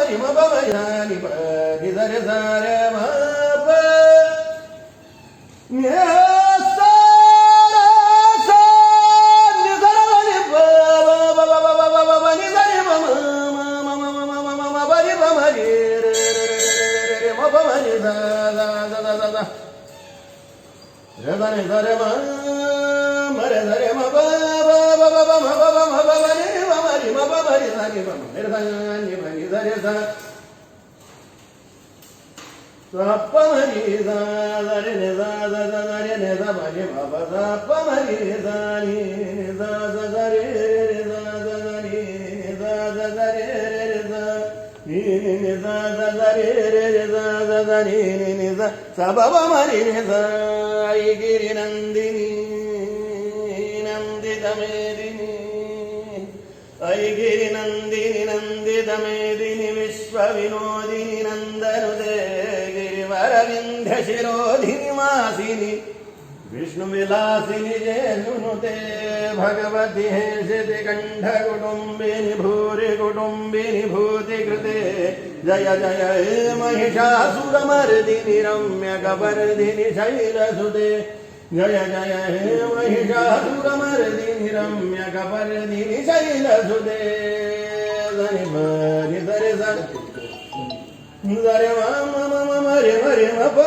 मरि म प मरि सा नि प नि ध रे सा रे म प न्य सा रे सा नि ध रे नि प प प प प प नि ध रे म म प रि प मरि रे रे म प मरि सा सा सा सा रे सा नि ध रे म रे ध रे म प प प प म प म प नि प मरि म प मरि सा नि प म रे सा नि प नि ध रे सा प मरि सा ध रे ने सा ध ध रे ने सा प नि प प सा प मरि सा नि सा सा ध रे रे सा सा ध रे सा सा ध रे रे सा नि नि सा सा ध रे रे सा सा ध रे नि सा सा प प मरि ने सा आई गिरि नंदिनी नंदित मेदिनी ऐगिरि नंदिनी नंदित मेदिनी विश्व विनोदिनी नंदनुदे गिरिवर विंध्य शिरोधिनी मासिनी विष्णु विलासिनी जयनुते भगवती हेशिति कंठ कुटुंबिनी भूरि कुटुंबिनी भूति कृते जय जय हे महिषासुरमर्दिनी रम्य कपर्दिनी शैलसुते जय जय हे महिषासुरमर्दिनी रम्य कपर्दिनी शैलसुते धनि मरि धरे सा धरे म रे मरि म प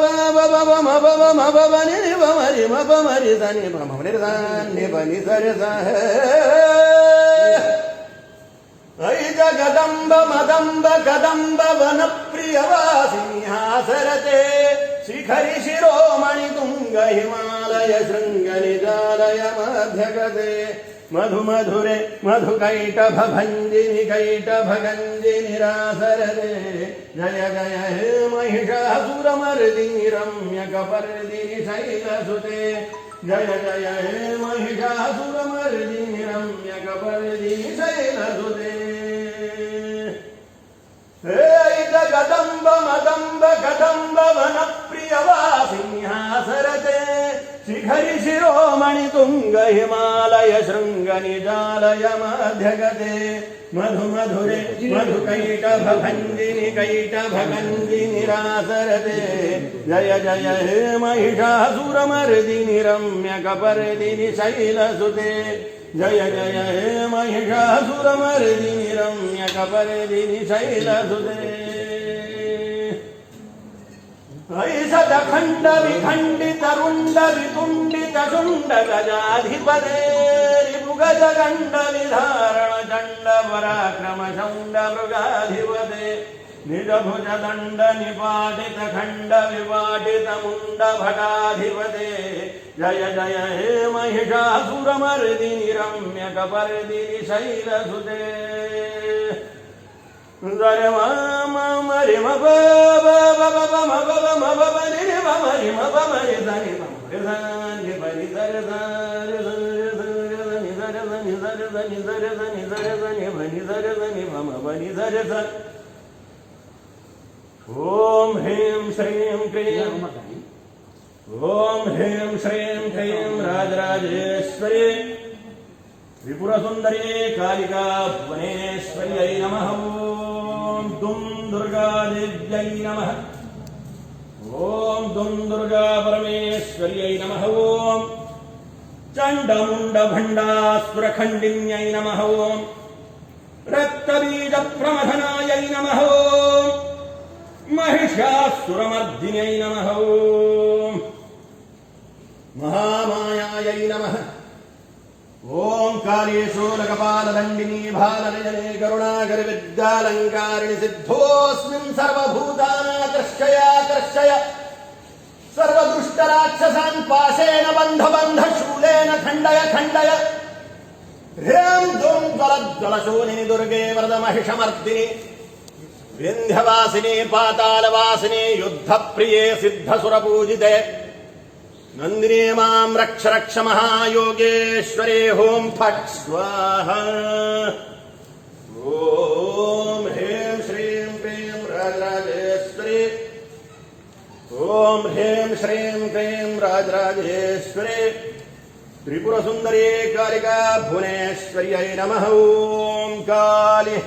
प प प म प म प म नि प मरि म प मरि सा नि प म रे सा नि प नि धरे सा ऐ जगदम्ब मदम्ब कदम्ब वन प्रियवासिनी हासरते शिखरि शिरोमणि तुंग हिमालय शृंग निजालय मध्यगते मधु मधुरे मधु कैटभ भंजिनि कैटभ गंजिनि रासरते जय जय हे महिषासुरमर्दिनि रम्य कपर्दिनि शैलसुते जय जय हे महिषासुरमर्दिनि रम्य कपर्दिनि शैलसुते हे जगदम्ब मदम्ब कदम्ब वन प्रियवासिनी हासरते शिखरि शिरोमणि तुंग हिमालय शृंग निजालय मध्यगते मधु मधुरे मधु कैटभ भंजिनि कैटभ गंजिनि रासरते जय जय हे महिषासुरमर्दिनि रम्य कपर्दिनि शैलसुते जय जय हे महिषासुरमर्दिनि रम्य कपर्दिनि शैलसुते ऐषत खंड विखंडित रुंड वितुंडित शुंड गजाधिपते रिपुगज गंड विधारण चंड पराक्रम शौंड मृगाधिपते निज भुज दंड निपाटित खंड विपाटित मुंड भटाधिपते जय जय हे महिषासुरमर्दिनि रम्य कपर्दिनि शैलसुते धरे म रि म प प प प म प म प नि प मरि म प मरि सा नि प रे सा नि प नि धरे सा रे सा नि धरे सा नि धरे सा नि धरे सा नि धरे सा नि प नि धरे सा नि प म प नि धरे सा ओम ह्रीं श्रीं क्रीं ओम ह्रीं श्रीं क्रीं राजराजेश्वरी त्रिपुरसुंदरी कालिका भुवनेश्वर्यै नमः ओम दुं दुर्गादेव्यै नमः ओम दुं दुर्गा परमेश्वर्यै नमः ओम चंडमुंड भंडासुरखंडिन्यै नमः ओम रक्तबीज प्रमथनायै नमः ओम महिषासुरमर्दिन्यै नमः ओम महामायायै नमः ओम कालीशूलकपालदंडिनी भालनयने करुणाकर विद्यालंकारिणि सिद्धोऽस्मिन् सर्वभूतानाकर्षयाकर्षय सर्वदुष्टराक्षसान् पाशेन बन्ध बन्ध शूलेन खण्डय खण्डय ह्रीं धूं ज्वलज्वलशूलिनि दुर्गे वरदमहिषमर्दिनि विन्ध्यवासिनी पातालवासिनी युद्धप्रिये सिद्धसुरपूजिते नंदिनी मां रक्ष रक्ष महायोगेश्वरे होम फट् स्वाहा ओम ह्रीं श्रीं क्रीं राजराजेश्वरी ओम ह्रीं श्रीं क्रीं राजराजेश्वरी त्रिपुरसुंदरी कालिका भुवनेश्वर्यै नमः ओम काली